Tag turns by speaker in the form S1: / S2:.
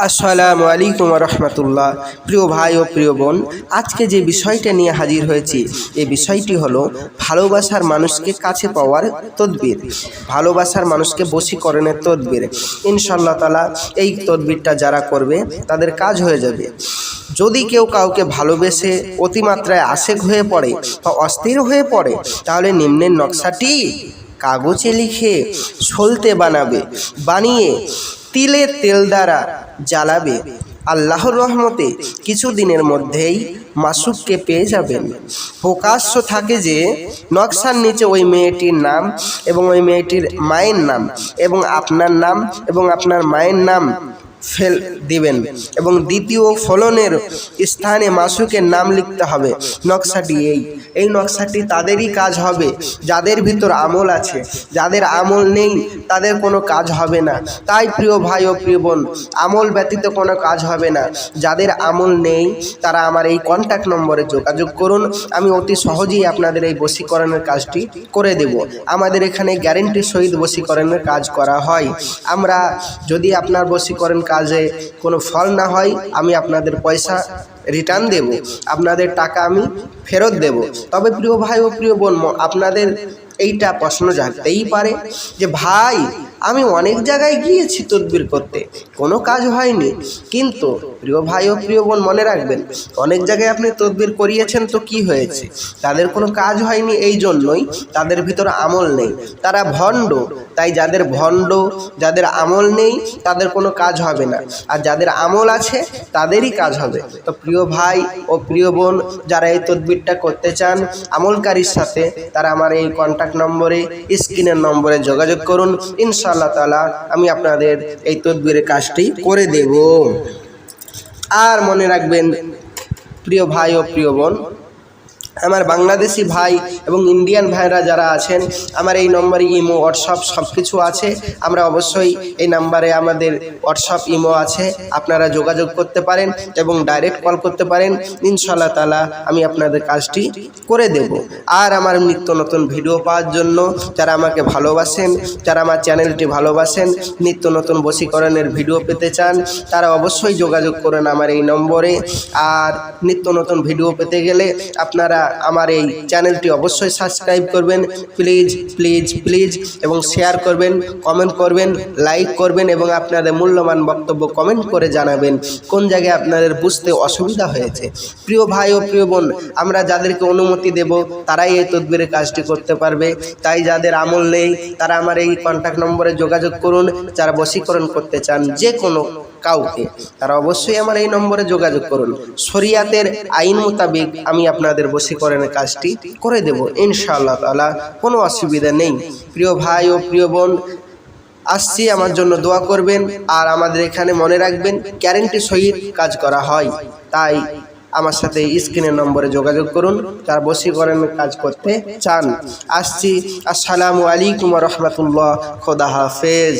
S1: আসসালামু আলাইকুম রহমতুল্লাহ। প্রিয় ভাই ও প্রিয় বোন, আজকে যে বিষয়টা নিয়ে হাজির হয়েছি এই বিষয়টি হলো ভালোবাসার মানুষকে কাছে পাওয়ার তদবির, ভালোবাসার মানুষকে বশীকরণের তদবির। ইনশাআল্লাহ তাআলা এই তদবিরটা যারা করবে তাদের কাজ হয়ে যাবে। যদি কেউ কাউকে ভালোবেসে অতিমাত্রায় আশেক হয়ে পড়ে বা অস্থির হয়ে পড়ে, তাহলে নিম্নের নকশাটি কাগজে লিখে সলতে বানিয়ে তিলের তেল দ্বারা জ্বালাবে। আল্লাহর রহমতে কিছু দিনের মধ্যেই মাসুককে পেয়ে যাবেন। প্রকাশ্য থাকে যে নকশার নিচে ওই মেয়েটির নাম এবং ওই মেয়েটির মায়ের নাম এবং আপনার নাম এবং আপনার মায়ের নাম ফেল দিবেন এবং দ্বিতীয় ফলনের স্থানে মাসুকের নাম লিখতে হবে। নকশাটি এই নকশাটি তাদেরই কাজ হবে যাদের ভিতর আমল আছে। যাদের আমল নেই তাদের কোনো কাজ হবে না। তাই প্রিয় ভাই ও প্রিয় বোন, আমল ব্যতীত কোনো কাজ হবে না। যাদের আমল নেই তারা আমার এই কন্ট্যাক্ট নম্বরে যোগাযোগ করুন। আমি অতি সহজেই আপনাদের এই বশীকরণের কাজটি করে দেব। আমাদের এখানে গ্যারেন্টির সহিত বশীকরণের কাজ করা হয়। আমরা যদি আপনার বশীকরণ কাজে কোনো ফল না হয়, আমি আপনাদের পয়সা রিটার্ন দেব, আপনাদের টাকা আমি ফেরত দেব। তবে প্রিয় ভাই ও প্রিয় বোন, আপনাদের এইটা প্রশ্ন জাগতেই পারে যে ভাই, আমি অনেক জায়গায় গিয়েছি তদবির করতে, কোনো কাজ হয়নি। কিন্তু প্রিয় ভাই ও প্রিয় বোন, মনে রাখবেন, অনেক জায়গায় আপনি তদবির করিয়েছেন তো কি হয়েছে? তাদের কোনো কাজ হয়নি, এই জন্যই তাদের ভিতর আমল নেই, তারা ভণ্ড। তাই যাদের ভণ্ড, যাদের আমল নেই তাদের কোনো কাজ হবে না, আর যাদের আমল আছে তাদেরই কাজ হবে। তো প্রিয় ভাই ও প্রিয় বোন, যারা এই তদবিরটা করতে চান আমলকারীর সাথে, তারা আমার এই কন্ট্যাক্ট নম্বরে, স্ক্রিনের নম্বরে যোগাযোগ করুন। ইনশাআল্লাহ তাআলা আমি আপনাদের এই তদবিরের কাজটি করে দেব। আর মনে রাখবেন প্রিয় ভাই ও প্রিয় বোন, আমার বাংলাদেশি ভাই এবং ইন্ডিয়ান ভাইরা যারা আছেন, আমার এই নম্বরে ইমো, হোয়াটসঅ্যাপ সব কিছু আছে। আমরা অবশ্যই এই নাম্বারে, আমাদের হোয়াটসঅ্যাপ ইমো আছে, আপনারা যোগাযোগ করতে পারেন এবং ডাইরেক্ট কল করতে পারেন। ইনশাআল্লাহ তাআলা আমি আপনাদের কাজটি করে দেব। আর আমার নিত্য নতুন ভিডিও পাওয়ার জন্য যারা আমাকে ভালোবাসেন, যারা আমার চ্যানেলটি ভালোবাসেন, নিত্য নতুন বশীকরণের ভিডিও পেতে চান, তারা অবশ্যই যোগাযোগ করেন আমার এই নম্বরে। আর নিত্য নতুন ভিডিও পেতে গেলে আপনারা আমার এই চ্যানেলটি অবশ্যই সাবস্ক্রাইব করবেন, প্লিজ প্লিজ প্লিজ, এবং শেয়ার করবেন, কমেন্ট করবেন, লাইক করবেন এবং আপনাদের মূল্যবান বক্তব্য কমেন্ট করে জানাবেন কোন জায়গায় আপনাদের বুঝতে অসুবিধা হয়েছে। প্রিয় ভাই ও প্রিয় বোন, আমরা যাদেরকে অনুমতি দেব তারাই এই তদবিরের কাজটি করতে পারবে। তাই যাদের আমল নেই তারা আমার এই কন্ট্যাক্ট নম্বরে যোগাযোগ করুন। যারা বশীকরণ করতে চান যে কোনো কাউকে, তারা অবশ্যই আমার এই নম্বরে যোগাযোগ করুন। শরিয়াতের আইন মোতাবেক আমি আপনাদের বশীকরণের কাজটি করে দেব ইনশাআল্লাহ তাআলা, কোনো অসুবিধা নেই। প্রিয় ভাই ও প্রিয় বোন, আসছি, আমার জন্য দোয়া করবেন। আর আমাদের এখানে মনে রাখবেন, গ্যারেন্টি সহিত কাজ করা হয়। তাই আমার সাথে স্ক্রিনের নম্বরে যোগাযোগ করুন যারা বশীকরণের কাজ করতে চান। আসছি। আসসালামু আলাইকুম রহমতুল্লাহ। খোদা হাফেজ।